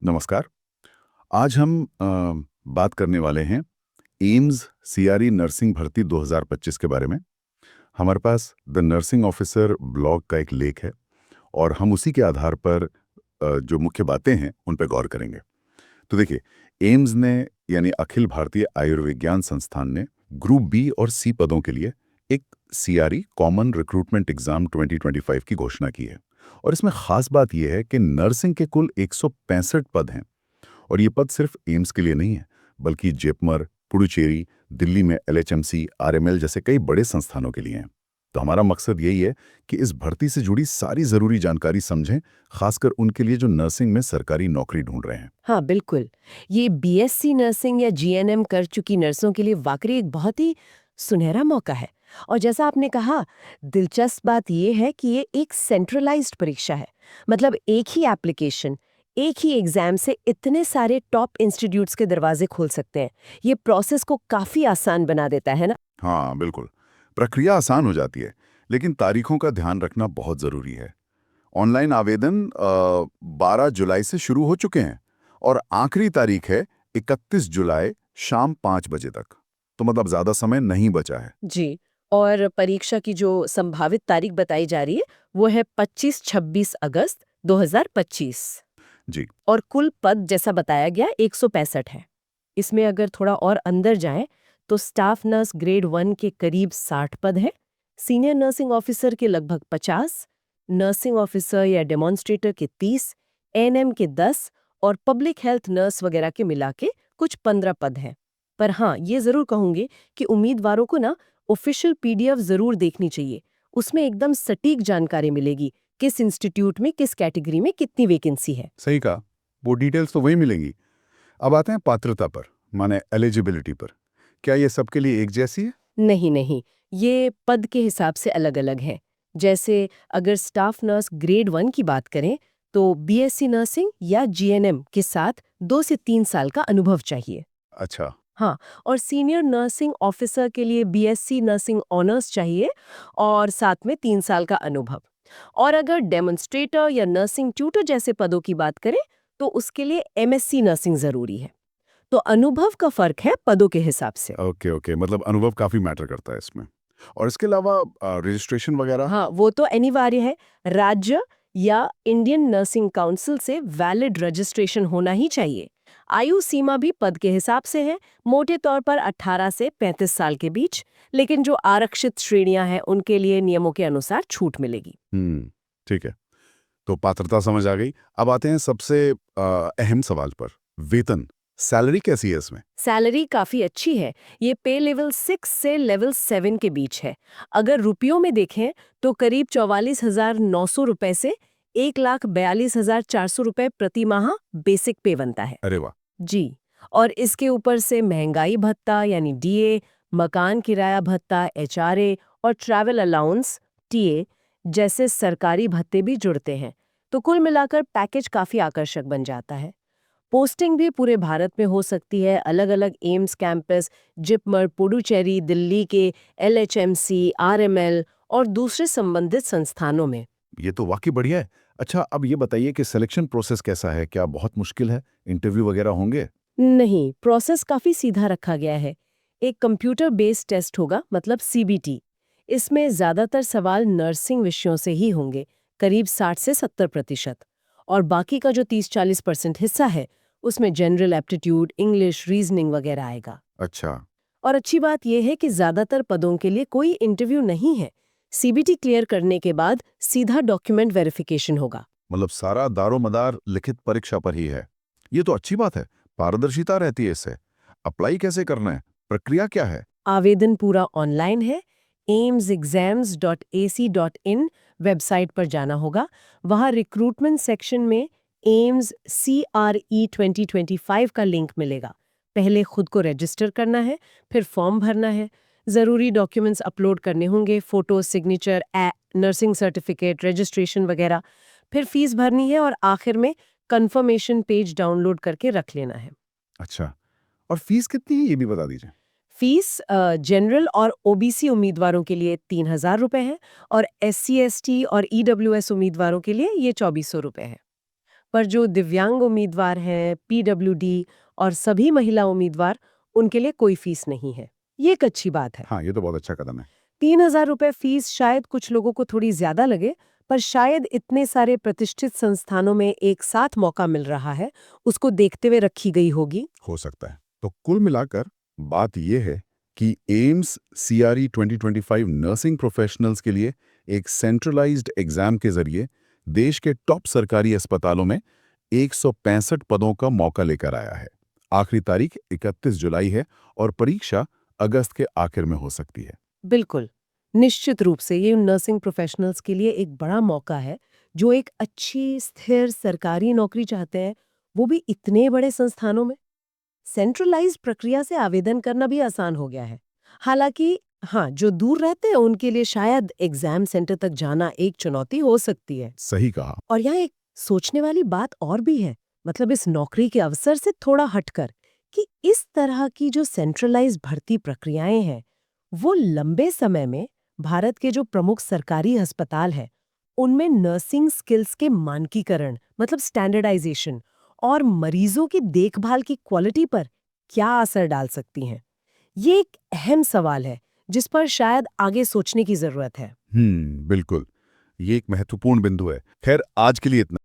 नमस्कार। आज हम बात करने वाले हैं एम्स सीआरई नर्सिंग भर्ती 2025 के बारे में। हमारे पास द नर्सिंग ऑफिसर ब्लॉग का एक लेख है और हम उसी के आधार पर जो मुख्य बातें हैं उन पर गौर करेंगे। तो देखिए, एम्स ने यानी अखिल भारतीय आयुर्विज्ञान संस्थान ने ग्रुप बी और सी पदों के लिए एक सीआरई कॉमन रिक्रूटमेंट एग्जाम 2025 की घोषणा की है। और इसमें खास बात यह है कि नर्सिंग के कुल 165 पद हैं। और ये पद सिर्फ एम्स के लिए नहीं है, बल्कि जेपमर, पुडुचेरी, दिल्ली में एलएचएमसी, आरएमएल जैसे कई बड़े संस्थानों के लिए हैं। तो हमारा मकसद यही है कि इस भर्ती से जुड़ी सारी जरूरी जानकारी समझें, खासकर उनके लिए जो नर्सिंग में सरकारी नौकरी ढूंढ रहे हैं। हाँ, बिल्कुल। ये बीएससी नर्सिंग या जीएनएम कर चुकी नर्सों के लिए वाकई एक बहुत ही सुनहरा मौका है। और जैसा आपने कहा, दिलचस्प बात ये है कि ये एक सेंट्रलाइज्ड परीक्षा है। मतलब एक ही एप्लीकेशन, एक ही एग्जाम से इतने सारे टॉप इंस्टीट्यूट्स के दरवाजे खोल सकते हैं। ये प्रोसेस को काफी आसान बना देता है ना? हाँ, बिल्कुल। प्रक्रिया आसान हो जाती है, लेकिन तारीखों का ध्यान रखना बहुत जरूरी है। ऑनलाइन आवेदन 12 जुलाई से शुरू हो चुके हैं और आखिरी तारीख है 31 जुलाई शाम 5 बजे तक। तो मतलब ज्यादा समय नहीं बचा है। जी। और परीक्षा की जो संभावित तारीख बताई जा रही है, वो है 25-26 अगस्त 2025। जी। और कुल पद जैसा बताया गया 165 है। इसमें अगर थोड़ा और अंदर जाएं तो स्टाफ नर्स ग्रेड 1 के करीब 60 पद हैं, सीनियर नर्सिंग ऑफिसर के लगभग 50, नर्सिंग ऑफिसर या डेमोन्स्ट्रेटर के 30, एएनएम के 10 और पब्लिक हेल्थ नर्स वगैरह के मिला के कुछ 15 पद हैं। पर हाँ, ये जरूर कहूंगी कि उम्मीदवारों को ना ऑफिशियल पीडीएफ जरूर देखनी चाहिए। उसमें एकदम सटीक जानकारी मिलेगी, किस इंस्टीट्यूट में किस कैटेगरी में कितनी वैकेंसी है। सही कहा। वो डिटेल्स तो वही मिलेंगी। अब आते हैं पात्रता पर, माने एलिजिबिलिटी पर। क्या ये सबके लिए एक जैसी है? नहीं नहीं, ये पद के हिसाब से अलग अलग हैं। जैसे अगर स्टाफ नर्स ग्रेड 1 की बात करें तो बीएससी नर्सिंग या जीएनएम के साथ 2 से 3 साल का अनुभव चाहिए। अच्छा। हाँ, और सीनियर नर्सिंग ऑफिसर के लिए बीएससी नर्सिंग ऑनर्स चाहिए और साथ में 3 साल का अनुभव। और अगर डेमोन्स्ट्रेटर या नर्सिंग ट्यूटर जैसे पदों की बात करें तो उसके लिए एमएससी नर्सिंग जरूरी है। तो अनुभव का फर्क है पदों के हिसाब से। ओके ओके, मतलब अनुभव काफी मैटर करता है इसमें। और इसके अलावा रजिस्ट्रेशन वगैरह? हाँ, वो तो अनिवार्य है। राज्य या इंडियन नर्सिंग काउंसिल से वैलिड रजिस्ट्रेशन होना ही चाहिए। आयु सीमा भी पद के हिसाब से है, मोटे तौर पर 18 से 35 साल के बीच, लेकिन जो आरक्षित श्रेणियां हैं उनके लिए नियमों के अनुसार छूट मिलेगी। ठीक है। तो पात्रता समझ आ गई। अब आते हैं सबसे अहम सवाल पर, वेतन। सैलरी कैसी है इसमें? सैलरी काफी अच्छी है। ये पे लेवल 6 से लेवल 7 के बीच है। अगर रुपयों में देखें तो करीब 44,900 रुपए से 1,42,400 रुपए प्रति माह बेसिक पे बनता है। अरे वाह। जी। और इसके ऊपर से महंगाई भत्ता यानी डीए, मकान किराया भत्ता एचआरए और ट्रैवल अलाउंस टीए जैसे सरकारी भत्ते भी जुड़ते हैं। तो कुल मिलाकर पैकेज काफी आकर्षक बन जाता है। पोस्टिंग भी पूरे भारत में हो सकती है, अलग अलग एम्स कैंपस, जिपमर, पुडुचेरी, दिल्ली के एलएचएमसी, आरएमएल और दूसरे संबंधित संस्थानों में। ये तो वाकई बढ़िया है। अच्छा, अब ये बताइए कि सिलेक्शन प्रोसेस कैसा है? क्या बहुत मुश्किल है? इंटरव्यू वगैरह होंगे? नहीं, प्रोसेस काफी सीधा रखा गया है। एक कंप्यूटर बेस्ड टेस्ट होगा, मतलब सीबीटी। इसमें ज्यादातर सवाल नर्सिंग विषयों से ही होंगे, करीब 60 से 70%। और बाकी का जो 30-40% हिस्सा है, उसमें जनरल एप्टीट्यूड, इंग्लिश, रीजनिंग वगैरह आएगा। अच्छा। और अच्छी बात यह है कि ज्यादातर पदों के लिए कोई इंटरव्यू नहीं है। सीबीटी क्लियर करने के बाद सीधा डॉक्यूमेंट वेरिफिकेशन होगा। मतलब सारा दारोमदार लिखित परीक्षा पर ही है। ये तो अच्छी बात है। पारदर्शिता रहती है इससे। अप्लाई कैसे करना है? प्रक्रिया क्या है? आवेदन पूरा ऑनलाइन है। aimsexams.ac.in वेबसाइट पर जाना होगा। वहाँ रिक्रूटमेंट सेक्शन में एम्स CRE 2025 का लिंक मिलेगा। पहले खुद को रजिस्टर करना है, फिर फॉर्म भरना है। ज़रूरी डॉक्यूमेंट्स अपलोड करने होंगे, photo, signature, nursing certificate, registration वगैरह। फिर फीस भरनी है और आखिर में कंफर्मेशन पेज डाउनलोड करके रख लेना है। अच्छा। और फीस कितनी है ये भी बता दीजिए। फीस जनरल और ओबीसी उम्मीदवारों के लिए 3,000 रुपए है और SC ST और EWS उम्मीदवारों के लिए ये 2,400 रुपए है। पर जो दिव्यांग उम्मीदवार हैं, पीडब्ल्यूडी और सभी महिला उम्मीदवार, उनके लिए कोई फीस नहीं है। ये एक अच्छी बात है। हाँ, ये तो बहुत अच्छा कदम है। 3,000 रुपए फीस शायद कुछ लोगों को थोड़ी ज्यादा लगे, पर शायद इतने सारे प्रतिष्ठित संस्थानों में एक साथ मौका मिल रहा है, उसको देखते हुए रखी गई होगी। हो सकता है। तो कुल मिलाकर बात यह है कि एम्स सीआरई 2025 नर्सिंग प्रोफेशनल्स के लिए एक सेंट्रलाइज्ड एग्जाम के जरिए देश के टॉप सरकारी अस्पतालों में 165 पदों का मौका लेकर आया है। आखिरी तारीख 31 जुलाई है और परीक्षा अगस्त के आखिर में हो सकती है। बिल्कुल, निश्चित रूप से ये उन नर्सिंग प्रोफेशनल्स के लिए एक बड़ा मौका है, जो एक अच्छी, स्थिर सरकारी नौकरी चाहते हैं, वो भी इतने बड़े संस्थानों में। सेंट्रलाइज्ड प्रक्रिया से आवेदन करना भी आसान हो गया है। हालांकि हाँ, जो दूर रहते हैं उनके लिए शायद एग्जाम सेंटर तक जाना एक चुनौती हो सकती है। सही कहा। और यहाँ एक सोचने वाली बात और भी है, मतलब इस नौकरी के अवसर से थोड़ा हटकर, कि इस तरह की जो सेंट्रलाइज्ड भर्ती प्रक्रियाएं हैं, वो लंबे समय में भारत के जो प्रमुख सरकारी अस्पताल हैं, उनमें नर्सिंग स्किल्स के मानकीकरण, मतलब स्टैंडर्डाइजेशन, और मरीजों की देखभाल की क्वालिटी पर क्या असर डाल सकती हैं। ये एक अहम सवाल है, जिस पर शायद आगे सोचने की जरूरत है। बिल्कुल। ये एक महत्वपूर्ण बिंदु है। खैर, आज के लिए इतना